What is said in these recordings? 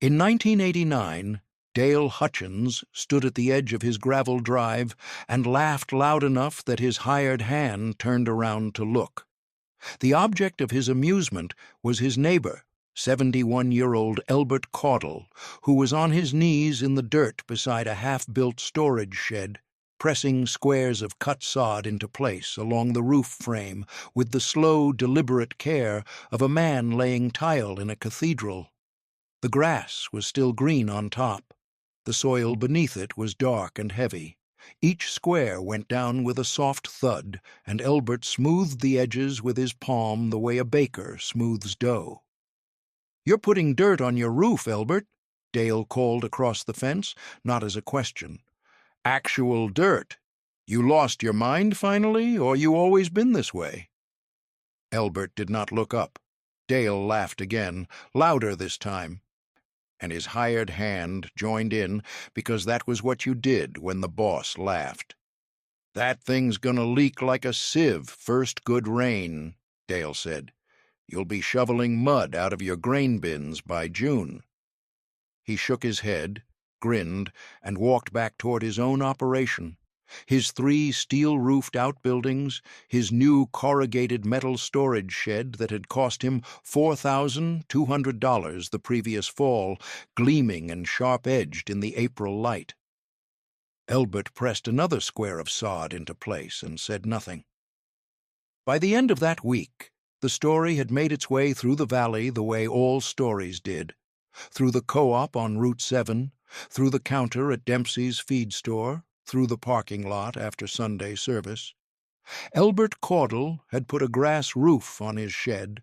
In 1989, Dale Hutchins stood at the edge of his gravel drive and laughed loud enough that his hired hand turned around to look. The object of his amusement was his neighbor, 71-year-old Elbert Caudle, who was on his knees in the dirt beside a half-built storage shed, pressing squares of cut sod into place along the roof frame with the slow, deliberate care of a man laying tile in a cathedral. The grass was still green on top. The soil beneath it was dark and heavy. Each square went down with a soft thud, and Elbert smoothed the edges with his palm the way a baker smooths dough. "You're putting dirt on your roof, Elbert," Dale called across the fence, not as a question. "Actual dirt. You lost your mind finally, or you always been this way?" Elbert did not look up. Dale laughed again, louder this time, and his hired hand joined in because that was what you did when the boss laughed. "That thing's gonna leak like a sieve first good rain," Dale said. "You'll be shoveling mud out of your grain bins by June." He shook his head, grinned, and walked back toward his own operation. His 3 steel-roofed outbuildings, his new corrugated metal storage shed that had cost him $4,200 the previous fall, gleaming and sharp-edged in the April light. Elbert pressed another square of sod into place and said nothing. By the end of that week, the story had made its way through the valley the way all stories did, through the co-op on Route 7, through the counter at Dempsey's feed store, through the parking lot after Sunday service. Elbert Caudle had put a grass roof on his shed.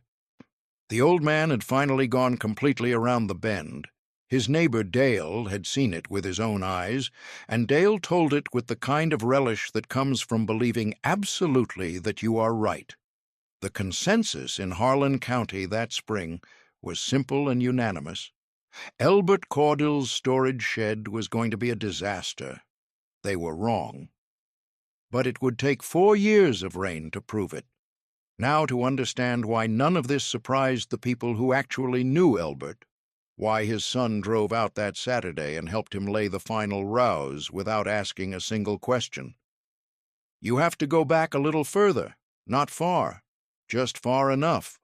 The old man had finally gone completely around the bend. His neighbor Dale had seen it with his own eyes, and Dale told it with the kind of relish that comes from believing absolutely that you are right. The consensus in Harlan County that spring was simple and unanimous. Elbert Caudle's storage shed was going to be a disaster. They were wrong. But it would take 4 years of rain to prove it. Now to understand why none of this surprised the people who actually knew Elbert, why his son drove out that Saturday and helped him lay the final rows without asking a single question. You have to go back a little further, not far, just far enough.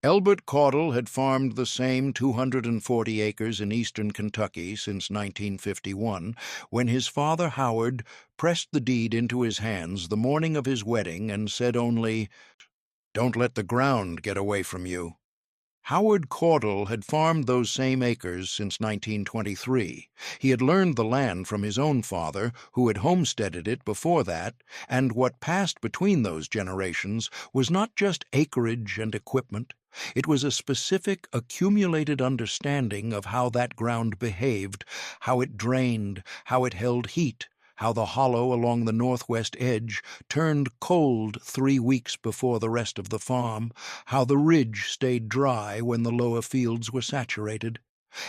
Elbert Caudle had farmed the same 240 acres in eastern Kentucky since 1951, when his father Howard pressed the deed into his hands the morning of his wedding and said only, "Don't let the ground get away from you." Howard Caudle had farmed those same acres since 1923. He had learned the land from his own father, who had homesteaded it before that, and what passed between those generations was not just acreage and equipment. It was a specific, accumulated understanding of how that ground behaved, how it drained, how it held heat, how the hollow along the northwest edge turned cold 3 weeks before the rest of the farm, how the ridge stayed dry when the lower fields were saturated.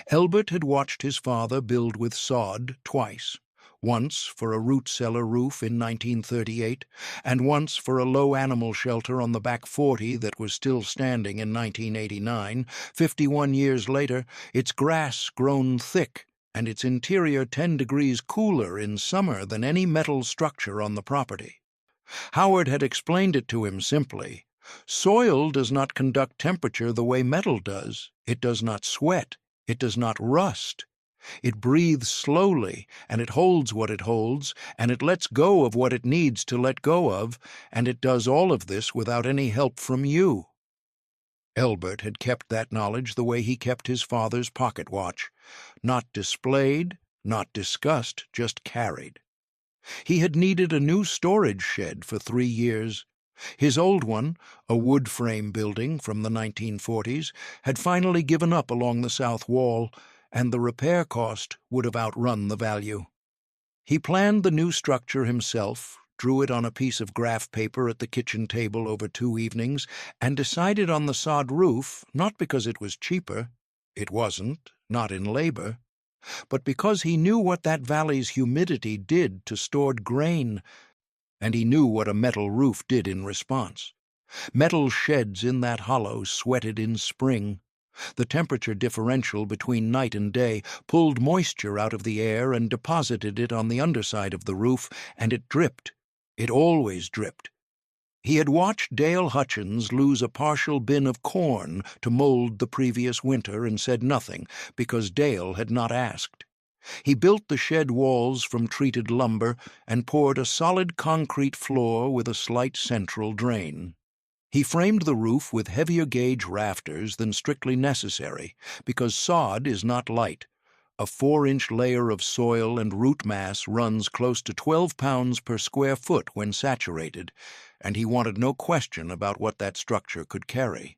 Elbert had watched his father build with sod twice, once for a root-cellar roof in 1938, and once for a low animal shelter on the back 40 that was still standing in 1989. 51 years later, its grass grown thick, and its interior 10 degrees cooler in summer than any metal structure on the property. Howard had explained it to him simply. Soil does not conduct temperature the way metal does. It does not sweat. It does not rust. It breathes slowly, and it holds what it holds, and it lets go of what it needs to let go of, and it does all of this without any help from you. Elbert had kept that knowledge the way he kept his father's pocket watch, not displayed, not discussed, just carried. He had needed a new storage shed for 3 years. His old one, a wood frame building from the 1940s, had finally given up along the south wall, and the repair cost would have outrun the value. He planned the new structure himself, drew it on a piece of graph paper at the kitchen table over 2 evenings, and decided on the sod roof not because it was cheaper — it wasn't, not in labor — but because he knew what that valley's humidity did to stored grain, and he knew what a metal roof did in response. Metal sheds in that hollow sweated in spring. The temperature differential between night and day pulled moisture out of the air and deposited it on the underside of the roof, and it dripped. It always dripped. He had watched Dale Hutchins lose a partial bin of corn to mold the previous winter and said nothing, because Dale had not asked. He built the shed walls from treated lumber and poured a solid concrete floor with a slight central drain. He framed the roof with heavier gauge rafters than strictly necessary, because sod is not light. A 4-inch layer of soil and root mass runs close to 12 pounds per square foot when saturated, and he wanted no question about what that structure could carry.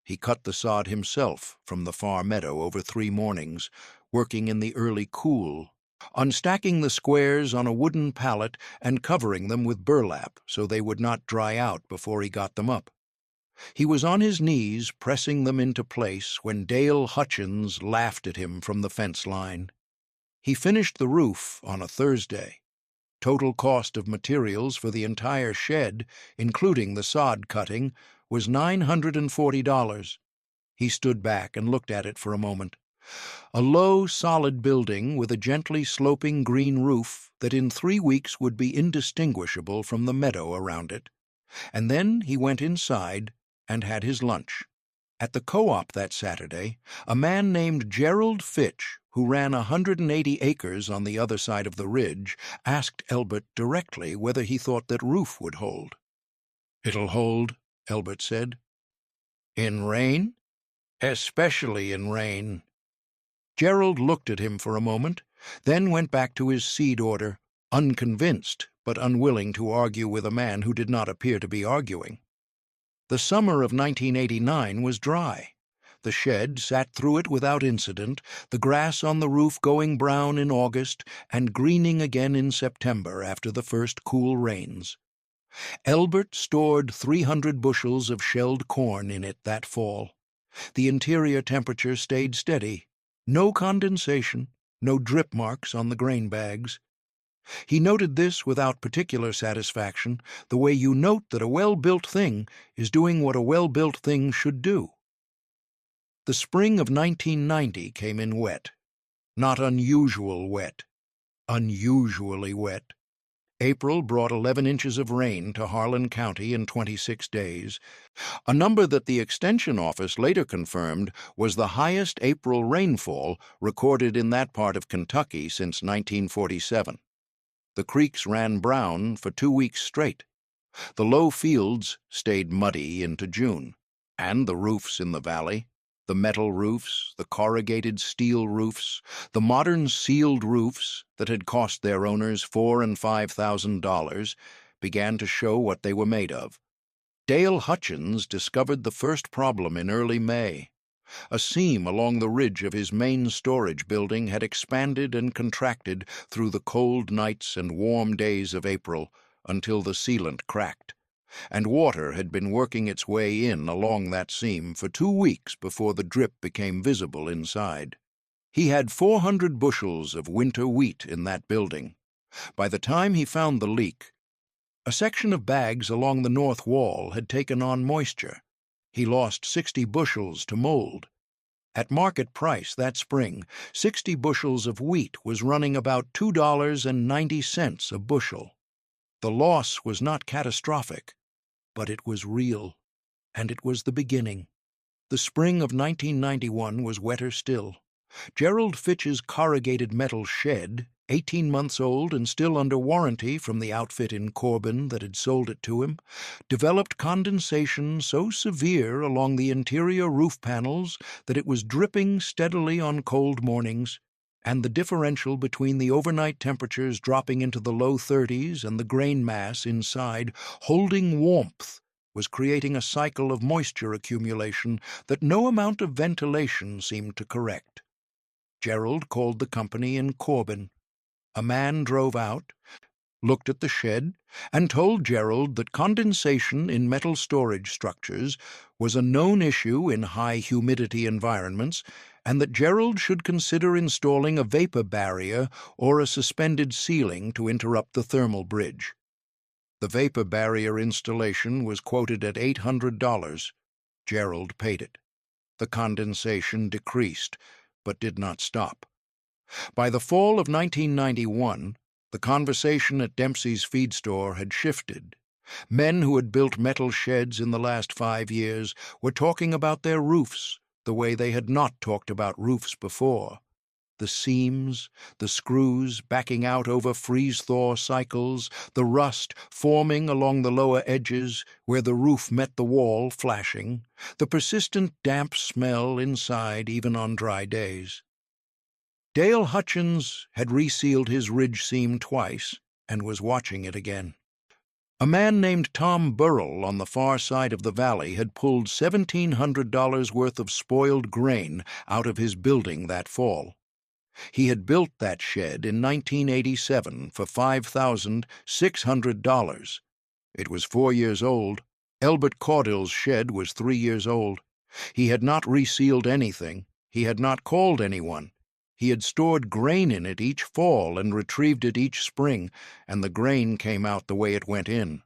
He cut the sod himself from the far meadow over 3 mornings, working in the early cool, unstacking the squares on a wooden pallet and covering them with burlap so they would not dry out before he got them up. He was on his knees pressing them into place when Dale Hutchins laughed at him from the fence line. He finished the roof on a Thursday. Total cost of materials for the entire shed, including the sod cutting, was $940. He stood back and looked at it for a moment. A low, solid building with a gently sloping green roof that in 3 weeks would be indistinguishable from the meadow around it. And then he went inside and had his lunch. At the co-op that Saturday, a man named Gerald Fitch, who ran 180 acres on the other side of the ridge, asked Elbert directly whether he thought that roof would hold. "It'll hold," Elbert said. "In rain?" "Especially in rain." Gerald looked at him for a moment, then went back to his seed order, unconvinced but unwilling to argue with a man who did not appear to be arguing. The summer of 1989 was dry. The shed sat through it without incident, the grass on the roof going brown in August and greening again in September after the first cool rains. Elbert stored 300 bushels of shelled corn in it that fall. The interior temperature stayed steady. No condensation, no drip marks on the grain bags. He noted this without particular satisfaction, the way you note that a well-built thing is doing what a well-built thing should do. The spring of 1990 came in wet. Not unusual wet. Unusually wet. April brought 11 inches of rain to Harlan County in 26 days, a number that the Extension Office later confirmed was the highest April rainfall recorded in that part of Kentucky since 1947. The creeks ran brown for 2 weeks straight. The low fields stayed muddy into June, and the roofs in the valley, the metal roofs, the corrugated steel roofs, the modern sealed roofs that had cost their owners $4,000 and $5,000, began to show what they were made of. Dale Hutchins discovered the first problem in early May. A seam along the ridge of his main storage building had expanded and contracted through the cold nights and warm days of April until the sealant cracked, and water had been working its way in along that seam for 2 weeks before the drip became visible inside. He had 400 bushels of winter wheat in that building. By the time he found the leak, a section of bags along the north wall had taken on moisture. He lost 60 bushels to mold. At market price that spring, 60 bushels of wheat was running about $2.90 a bushel. The loss was not catastrophic, but it was real, and it was the beginning. The spring of 1991 was wetter still. Gerald Fitch's corrugated metal shed, 18 months old and still under warranty from the outfit in Corbin that had sold it to him, developed condensation so severe along the interior roof panels that it was dripping steadily on cold mornings, and the differential between the overnight temperatures dropping into the low 30s and the grain mass inside holding warmth was creating a cycle of moisture accumulation that no amount of ventilation seemed to correct. Gerald called the company in Corbin. A man drove out, looked at the shed, and told Gerald that condensation in metal storage structures was a known issue in high humidity environments, and that Gerald should consider installing a vapor barrier or a suspended ceiling to interrupt the thermal bridge. The vapor barrier installation was quoted at $800. Gerald paid it. The condensation decreased, but did not stop. By the fall of 1991, the conversation at Dempsey's feed store had shifted. Men who had built metal sheds in the last 5 years were talking about their roofs the way they had not talked about roofs before. The seams, the screws backing out over freeze-thaw cycles, the rust forming along the lower edges where the roof met the wall flashing, the persistent damp smell inside even on dry days. Dale Hutchins had resealed his ridge seam twice and was watching it again. A man named Tom Burrell on the far side of the valley had pulled $1,700 worth of spoiled grain out of his building that fall. He had built that shed in 1987 for $5,600. It was 4 years old. Elbert Caudill's shed was 3 years old. He had not resealed anything. He had not called anyone. He had stored grain in it each fall and retrieved it each spring, and the grain came out the way it went in.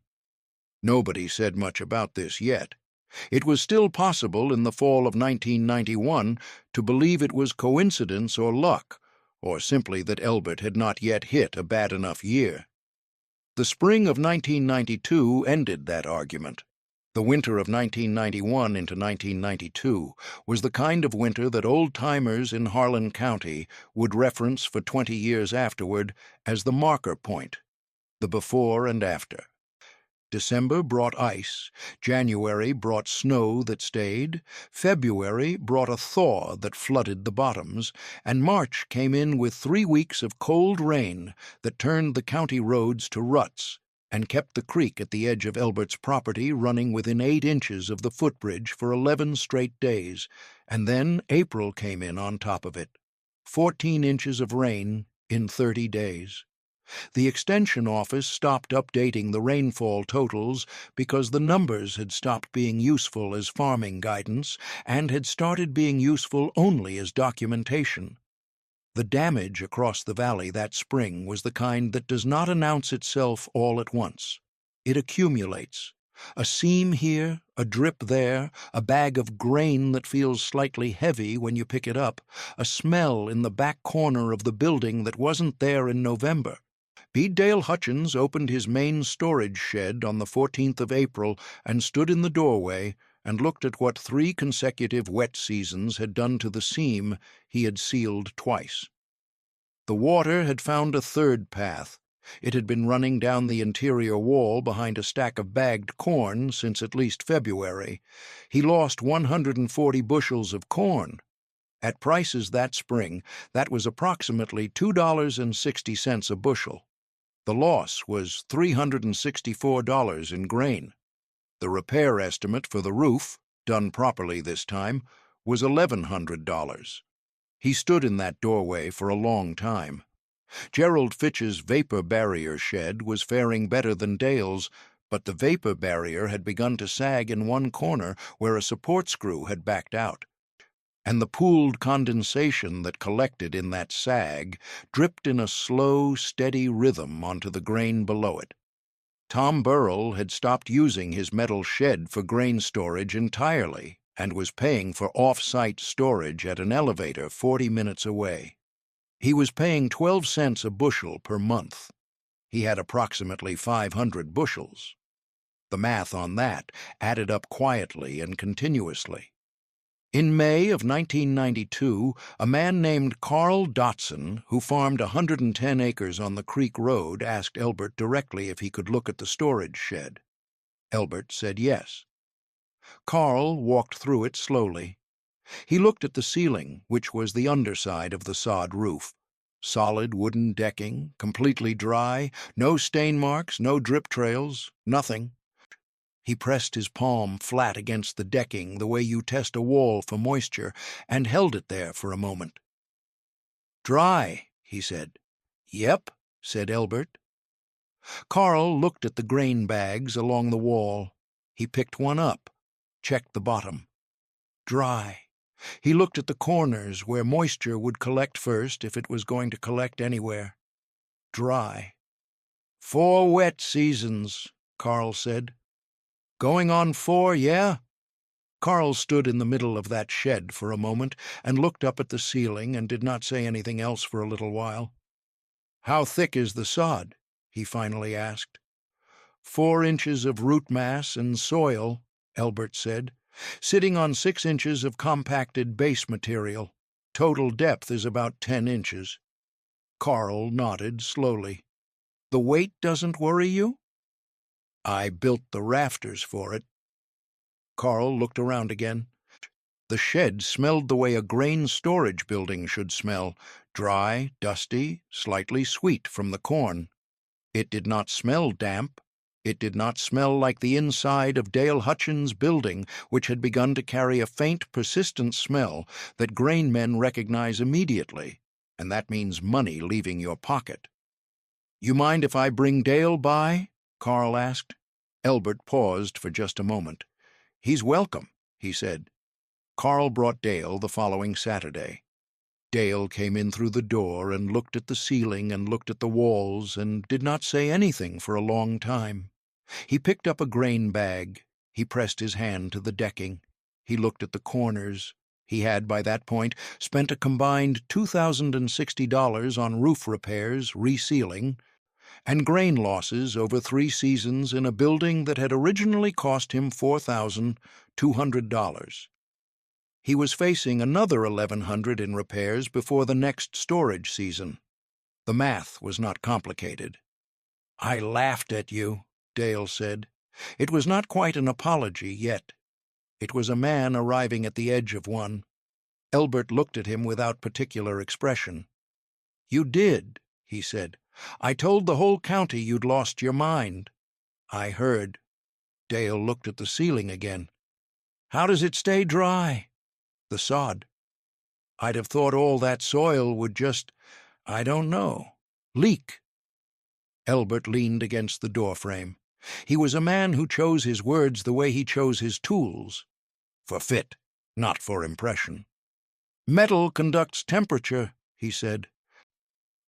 Nobody said much about this yet. It was still possible in the fall of 1991 to believe it was coincidence or luck, or simply that Elbert had not yet hit a bad enough year. The spring of 1992 ended that argument. The winter of 1991 into 1992 was the kind of winter that old-timers in Harlan County would reference for 20 years afterward as the marker point, the before and after. December brought ice, January brought snow that stayed, February brought a thaw that flooded the bottoms, and March came in with 3 weeks of cold rain that turned the county roads to ruts and kept the creek at the edge of Elbert's property running within 8 inches of the footbridge for 11 straight days, and then April came in on top of it. 14 inches of rain in 30 days. The Extension Office stopped updating the rainfall totals because the numbers had stopped being useful as farming guidance and had started being useful only as documentation. The damage across the valley that spring was the kind that does not announce itself all at once. It accumulates. A seam here, a drip there, a bag of grain that feels slightly heavy when you pick it up, a smell in the back corner of the building that wasn't there in November. Dale Hutchins opened his main storage shed on the 14th of April and stood in the doorway and looked at what 3 consecutive wet seasons had done to the seam he had sealed twice. The water had found a third path. It had been running down the interior wall behind a stack of bagged corn since at least February. He lost 140 bushels of corn. At prices that spring, that was approximately $2.60 a bushel. The loss was $364 in grain. The repair estimate for the roof, done properly this time, was $1,100. He stood in that doorway for a long time. Gerald Fitch's vapor barrier shed was faring better than Dale's, but the vapor barrier had begun to sag in one corner where a support screw had backed out, and the pooled condensation that collected in that sag dripped in a slow, steady rhythm onto the grain below it. Tom Burrell had stopped using his metal shed for grain storage entirely and was paying for off-site storage at an elevator 40 minutes away. He was paying 12 cents a bushel per month. He had approximately 500 bushels. The math on that added up quietly and continuously. In May of 1992, a man named Carl Dotson, who farmed 110 acres on the Creek Road, asked Elbert directly if he could look at the storage shed. Elbert said yes. Carl walked through it slowly. He looked at the ceiling, which was the underside of the sod roof. Solid wooden decking, completely dry, no stain marks, no drip trails, nothing. He pressed his palm flat against the decking the way you test a wall for moisture, and held it there for a moment. "Dry," he said. "Yep," said Elbert. Carl looked at the grain bags along the wall. He picked one up, checked the bottom. Dry. He looked at the corners where moisture would collect first if it was going to collect anywhere. Dry. 4 wet seasons, Carl said. "Going on 4, yeah?" Carl stood in the middle of that shed for a moment and looked up at the ceiling and did not say anything else for a little while. "How thick is the sod?" he finally asked. 4 inches of root mass and soil," Elbert said, "sitting on 6 inches of compacted base material. Total depth is about 10 inches. Carl nodded slowly. "The weight doesn't worry you?" "I built the rafters for it." Carl looked around again. The shed smelled the way a grain storage building should smell, dry, dusty, slightly sweet from the corn. It did not smell damp. It did not smell like the inside of Dale Hutchins' building, which had begun to carry a faint, persistent smell that grain men recognize immediately, and that means money leaving your pocket. "You mind if I bring Dale by?" Carl asked. Elbert paused for just a moment. "He's welcome," he said. Carl brought Dale the following Saturday. Dale came in through the door and looked at the ceiling and looked at the walls and did not say anything for a long time. He picked up a grain bag. He pressed his hand to the decking. He looked at the corners. He had, by that point, spent a combined $2,060 on roof repairs, resealing, and grain losses over 3 seasons in a building that had originally cost him $4,200. He was facing another $1,100 in repairs before the next storage season. The math was not complicated. "I laughed at you," Dale said. It was not quite an apology yet. It was a man arriving at the edge of one. Elbert looked at him without particular expression. "You did," he said. "I told the whole county you'd lost your mind." "I heard." Dale looked at the ceiling again. "How does it stay dry?" "The sod." "I'd have thought all that soil would just, I don't know, leak." Elbert leaned against the doorframe. He was a man who chose his words the way he chose his tools, for fit, not for impression. "Metal conducts temperature," he said.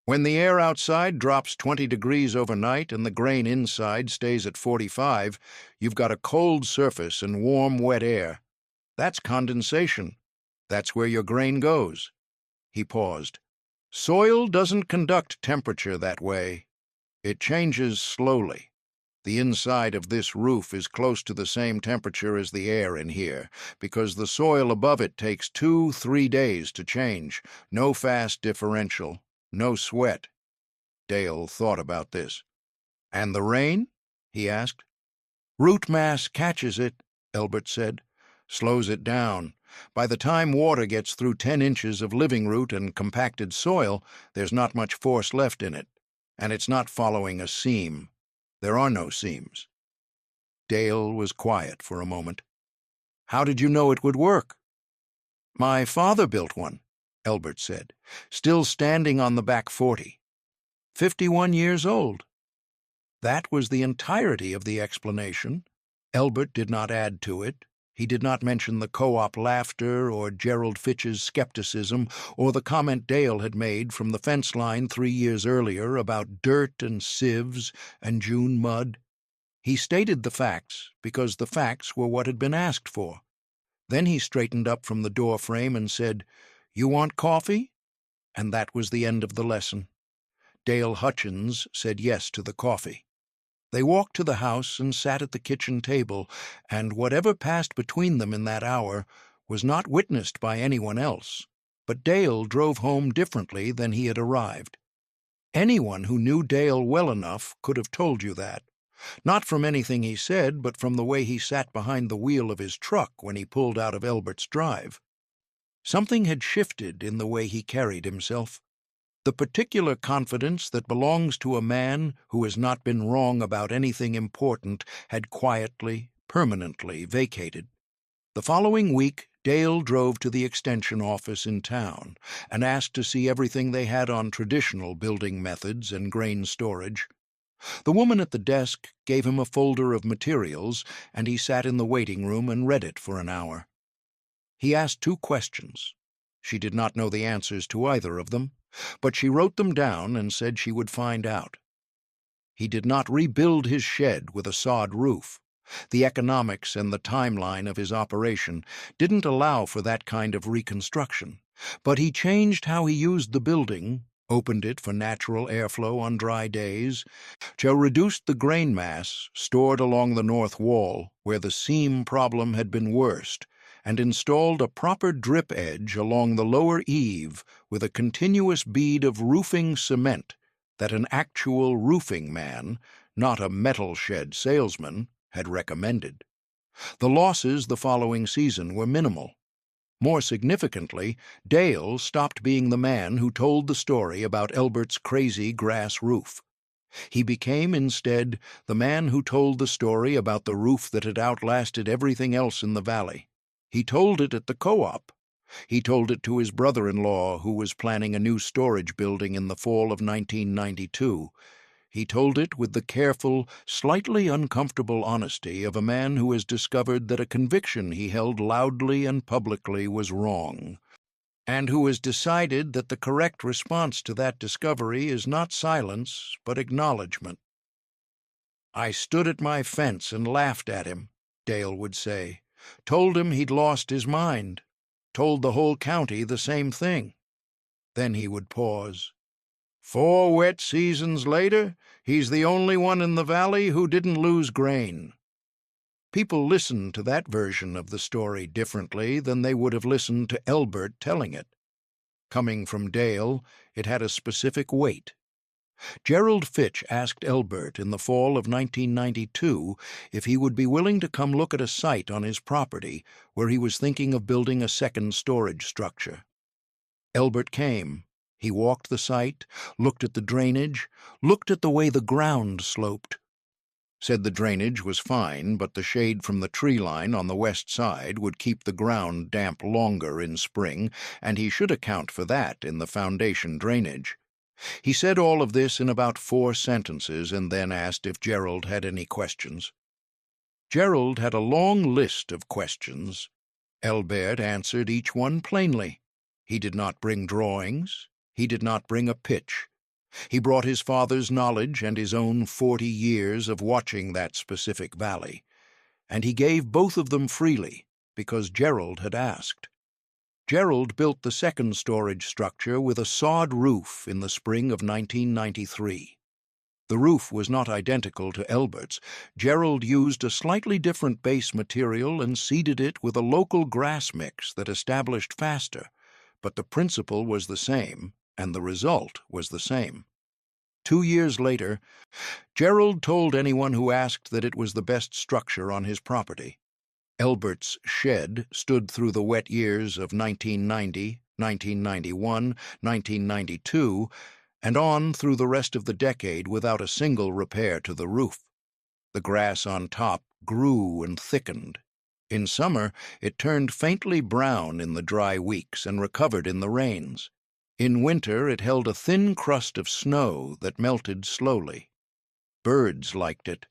"When the air outside drops 20 degrees overnight and the grain inside stays at 45, you've got a cold surface and warm, wet air. That's condensation. That's where your grain goes." He paused. "Soil doesn't conduct temperature that way. It changes slowly. The inside of this roof is close to the same temperature as the air in here, because the soil above it takes 2-3 days to change. No fast differential. No sweat." Dale thought about this. "And the rain?" he asked. "Root mass catches it," Elbert said. "Slows it down. By the time water gets through 10 inches of living root and compacted soil, there's not much force left in it. And it's not following a seam. There are no seams." Dale was quiet for a moment. "How did you know it would work?" "My father built one," Elbert said, "still standing on the back 40. 51 years old." That was the entirety of the explanation. Elbert did not add to it. He did not mention the co-op laughter or Gerald Fitch's skepticism or the comment Dale had made from the fence line 3 years earlier about dirt and sieves and June mud. He stated the facts because the facts were what had been asked for. Then he straightened up from the door frame and said, "You want coffee?" And that was the end of the lesson. Dale Hutchins said yes to the coffee. They walked to the house and sat at the kitchen table, and whatever passed between them in that hour was not witnessed by anyone else. But Dale drove home differently than he had arrived. Anyone who knew Dale well enough could have told you that. Not from anything he said, but from the way he sat behind the wheel of his truck when he pulled out of Elbert's drive. Something had shifted in the way he carried himself. The particular confidence that belongs to a man who has not been wrong about anything important had quietly, permanently vacated. The following week, Dale drove to the extension office in town and asked to see everything they had on traditional building methods and grain storage. The woman at the desk gave him a folder of materials, and he sat in the waiting room and read it for an hour. He asked 2 questions. She did not know the answers to either of them, but she wrote them down and said she would find out. He did not rebuild his shed with a sod roof. The economics and the timeline of his operation didn't allow for that kind of reconstruction, but he changed how he used the building, opened it for natural airflow on dry days, reduced the grain mass stored along the north wall where the seam problem had been worst, and installed a proper drip edge along the lower eave with a continuous bead of roofing cement that an actual roofing man, not a metal shed salesman, had recommended. The losses the following season were minimal. More significantly, Dale stopped being the man who told the story about Elbert's crazy grass roof. He became, instead, the man who told the story about the roof that had outlasted everything else in the valley. He told it at the co-op. He told it to his brother-in-law, who was planning a new storage building in the fall of 1992. He told it with the careful, slightly uncomfortable honesty of a man who has discovered that a conviction he held loudly and publicly was wrong, and who has decided that the correct response to that discovery is not silence, but acknowledgement. "I stood at my fence and laughed at him," Dale would say, "told him he'd lost his mind, told the whole county the same thing." Then he would pause. 4 wet seasons later, he's the only one in the valley who didn't lose grain." People listened to that version of the story differently than they would have listened to Elbert telling it. Coming from Dale, it had a specific weight. Gerald Fitch asked Elbert in the fall of 1992 if he would be willing to come look at a site on his property where he was thinking of building a second storage structure. Elbert came. He walked the site, looked at the drainage, looked at the way the ground sloped. Said the drainage was fine, but the shade from the tree line on the west side would keep the ground damp longer in spring, and he should account for that in the foundation drainage. He said all of this in about 4 sentences and then asked if Gerald had any questions. Gerald had a long list of questions. Elbert answered each one plainly. He did not bring drawings. He did not bring a pitch. He brought his father's knowledge and his own 40 years of watching that specific valley, and he gave both of them freely because Gerald had asked. Gerald built the second storage structure with a sod roof in the spring of 1993. The roof was not identical to Elbert's. Gerald used a slightly different base material and seeded it with a local grass mix that established faster, but the principle was the same, and the result was the same. 2 years later, Gerald told anyone who asked that it was the best structure on his property. Elbert's shed stood through the wet years of 1990, 1991, 1992, and on through the rest of the decade without a single repair to the roof. The grass on top grew and thickened. In summer, it turned faintly brown in the dry weeks and recovered in the rains. In winter, it held a thin crust of snow that melted slowly. Birds liked it.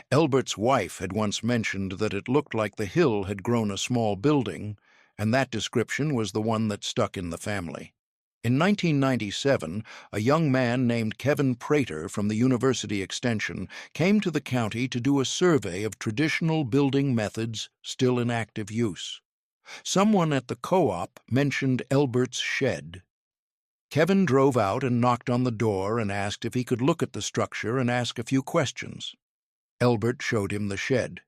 Elbert's wife had once mentioned that it looked like the hill had grown a small building, and that description was the one that stuck in the family. In 1997, a young man named Kevin Prater from the University Extension came to the county to do a survey of traditional building methods still in active use. Someone at the co-op mentioned Elbert's shed. Kevin drove out and knocked on the door and asked if he could look at the structure and ask a few questions. Elbert showed him the shed.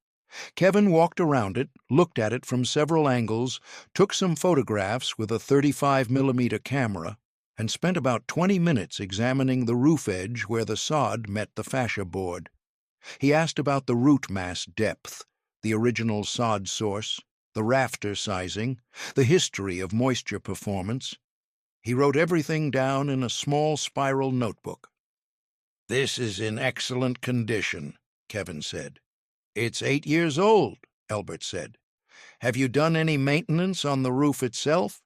Kevin walked around it, looked at it from several angles, took some photographs with a 35mm camera, and spent about 20 minutes examining the roof edge where the sod met the fascia board. He asked about the root mass depth, the original sod source, the rafter sizing, the history of moisture performance. He wrote everything down in a small spiral notebook. "This is in excellent condition," Kevin said. "It's 8 years old," Elbert said. "Have you done any maintenance on the roof itself?"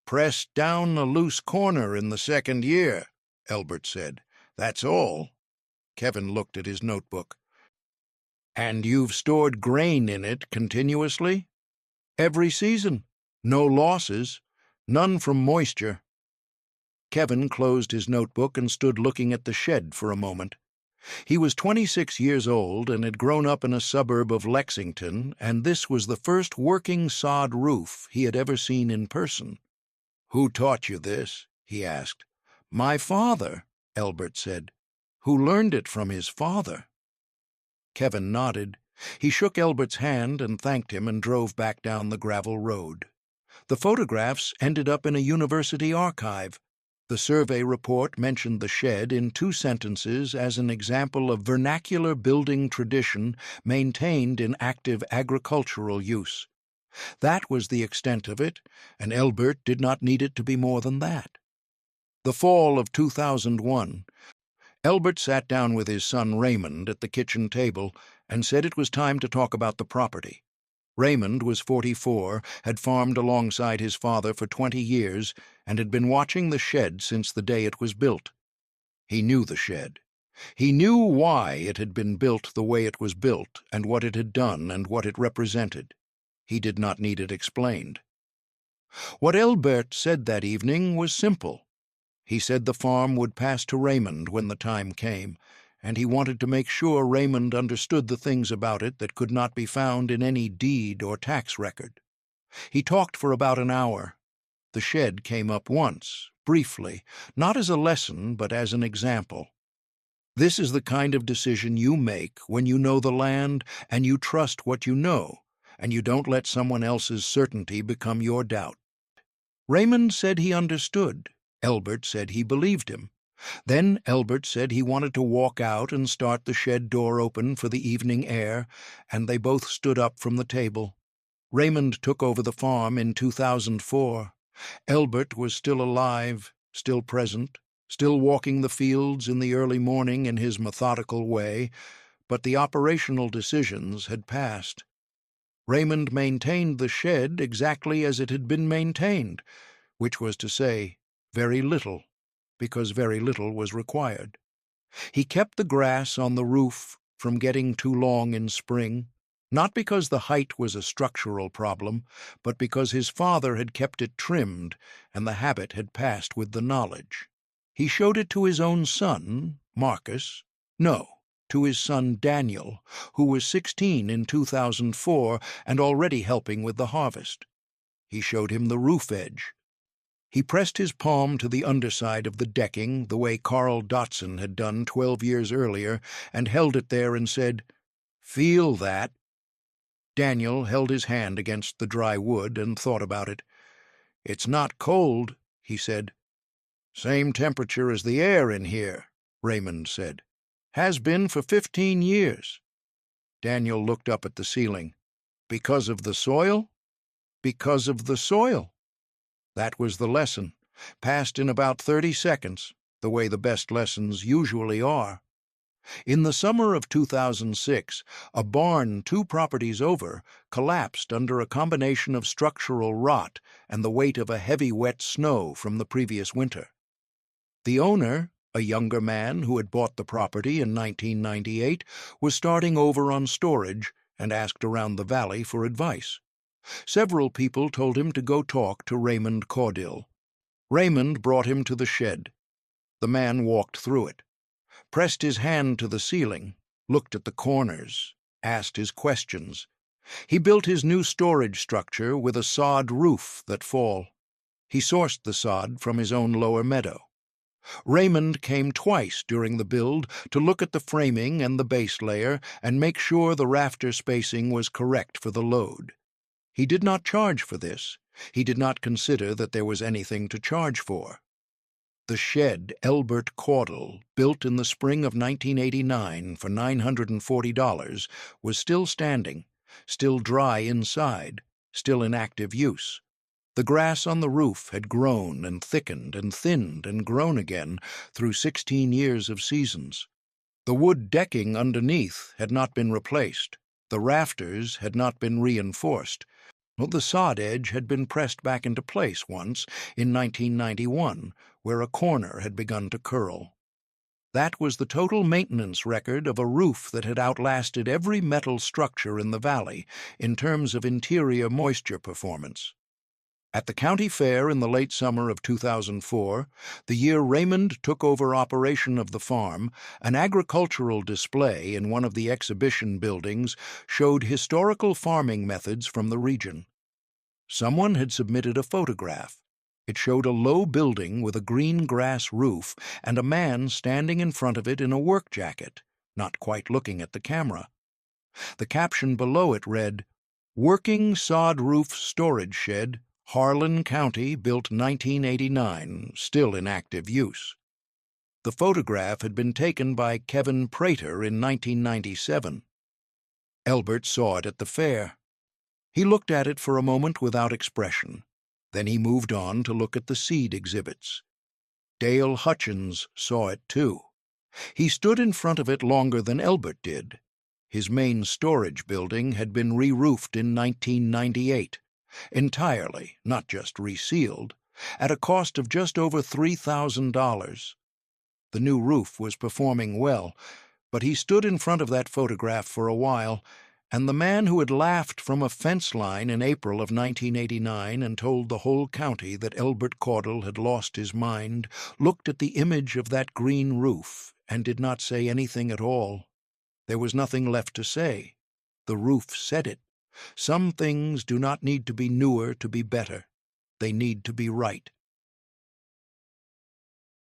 "Pressed down a loose corner in the 2nd year," Elbert said. "That's all." Kevin looked at his notebook. "And you've stored grain in it continuously?" "Every season. No losses. None from moisture." Kevin closed his notebook and stood looking at the shed for a moment. He was 26 years old and had grown up in a suburb of Lexington, and this was the first working sod roof he had ever seen in person. "Who taught you this?" he asked. "My father," Elbert said. "Who learned it from his father?" Kevin nodded. He shook Elbert's hand and thanked him and drove back down the gravel road. The photographs ended up in a university archive. The survey report mentioned the shed in 2 sentences as an example of vernacular building tradition maintained in active agricultural use. That was the extent of it, and Elbert did not need it to be more than that. The fall of 2001. Elbert sat down with his son Raymond at the kitchen table and said it was time to talk about the property. Raymond was 44, had farmed alongside his father for 20 years, and had been watching the shed since the day it was built. He knew the shed. He knew why it had been built the way it was built, and what it had done and what it represented. He did not need it explained. What Elbert said that evening was simple. He said the farm would pass to Raymond when the time came, and he wanted to make sure Raymond understood the things about it that could not be found in any deed or tax record. He talked for about an hour. The shed came up once, briefly, not as a lesson but as an example. This is the kind of decision you make when you know the land and you trust what you know, and you don't let someone else's certainty become your doubt. Raymond said he understood. Elbert said he believed him. Then Elbert said he wanted to walk out and start the shed door open for the evening air, and they both stood up from the table. Raymond took over the farm in 2004. Elbert was still alive, still present, still walking the fields in the early morning in his methodical way, but the operational decisions had passed. Raymond maintained the shed exactly as it had been maintained, which was to say, very little, because very little was required. He kept the grass on the roof from getting too long in spring, not because the height was a structural problem, but because his father had kept it trimmed and the habit had passed with the knowledge. He showed it to his own son, Marcus, no, to his son Daniel, who was 16 in 2004 and already helping with the harvest. He showed him the roof edge. He pressed his palm to the underside of the decking the way Carl Dotson had done 12 years earlier and held it there and said, "Feel that." Daniel held his hand against the dry wood and thought about it. "It's not cold," he said. "Same temperature as the air in here," Raymond said. "Has been for 15 years. Daniel looked up at the ceiling. "Because of the soil?" "Because of the soil." That was the lesson, passed in about 30 seconds, the way the best lessons usually are. In the summer of 2006, a barn 2 properties over collapsed under a combination of structural rot and the weight of a heavy wet snow from the previous winter. The owner, a younger man who had bought the property in 1998, was starting over on storage and asked around the valley for advice. Several people told him to go talk to Raymond Caudill. Raymond brought him to the shed. The man walked through it, pressed his hand to the ceiling, looked at the corners, asked his questions. He built his new storage structure with a sod roof that fall. He sourced the sod from his own lower meadow. Raymond came twice during the build to look at the framing and the base layer and make sure the rafter spacing was correct for the load. He did not charge for this. He did not consider that there was anything to charge for. The shed Elbert Caudill built in the spring of 1989 for $940 was still standing, still dry inside, still in active use. The grass on the roof had grown and thickened and thinned and grown again through 16 years of seasons. The wood decking underneath had not been replaced. The rafters had not been reinforced. The sod edge had been pressed back into place once in 1991, where a corner had begun to curl. That was the total maintenance record of a roof that had outlasted every metal structure in the valley in terms of interior moisture performance. At the county fair in the late summer of 2004, the year Raymond took over operation of the farm, an agricultural display in one of the exhibition buildings showed historical farming methods from the region. Someone had submitted a photograph. It showed a low building with a green grass roof and a man standing in front of it in a work jacket, not quite looking at the camera. The caption below it read, "Working Sod Roof Storage Shed, Harlan County, built 1989, still in active use." The photograph had been taken by Kevin Prater in 1997. Elbert saw it at the fair. He looked at it for a moment without expression. Then he moved on to look at the seed exhibits. Dale Hutchins saw it too. He stood in front of it longer than Elbert did. His main storage building had been re-roofed in 1998, entirely, not just resealed, at a cost of just over $3,000. The new roof was performing well, but he stood in front of that photograph for a while, and the man who had laughed from a fence line in April of 1989 and told the whole county that Elbert Caudle had lost his mind looked at the image of that green roof and did not say anything at all. There was nothing left to say. The roof said it. Some things do not need to be newer to be better. They need to be right.